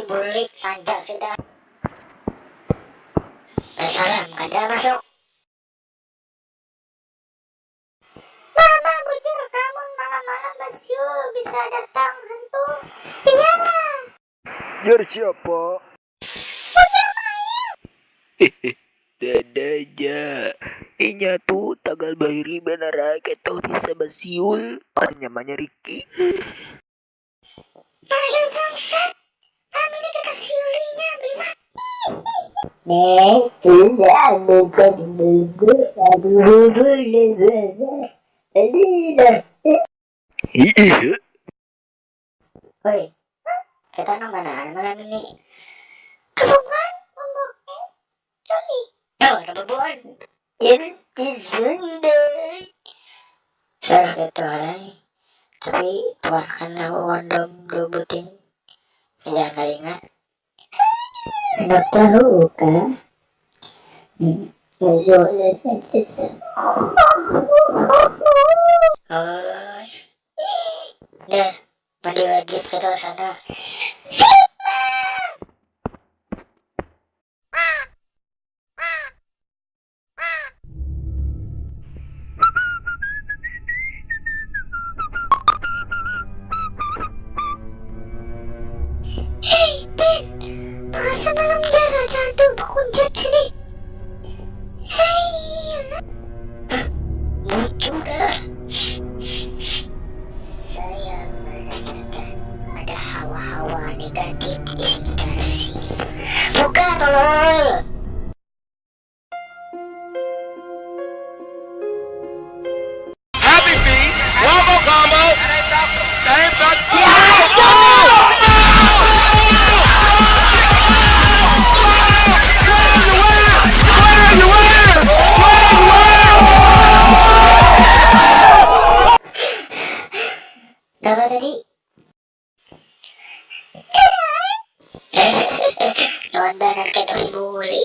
bulik saja sudah. Salam, ada masuk. Mama bujur, kamu malam-malam Basyul bisa datang hantu. Iya. Jar siapa? Bujur main. Dadanya. Inya tuh tanggal bahiri benar kita bisa Basyul. Namanya Ricky. Ayo bangsat. Kami ini kita siulinya Bima. Woi, kita nang malam ini. Kebubuhan, Bokep, coli. Oh, kebubuhan. Ini disundai. Salah itu hai. Tapi tuarkanlah wondom dubutin. Jangan kali ingat. Enak tahu kan? Oh, dah, mandi wajib kita sana. Hei, Ben, bahasa malam jarang ada hantu berkunjat sini. Hei, lucu dah. Saya merasakan ada hawa-hawa negatif di sekitar sini. Buka, tolol. Happy feet, wombo combo, dance up. Apa tadi? Kawan banget kayak bully.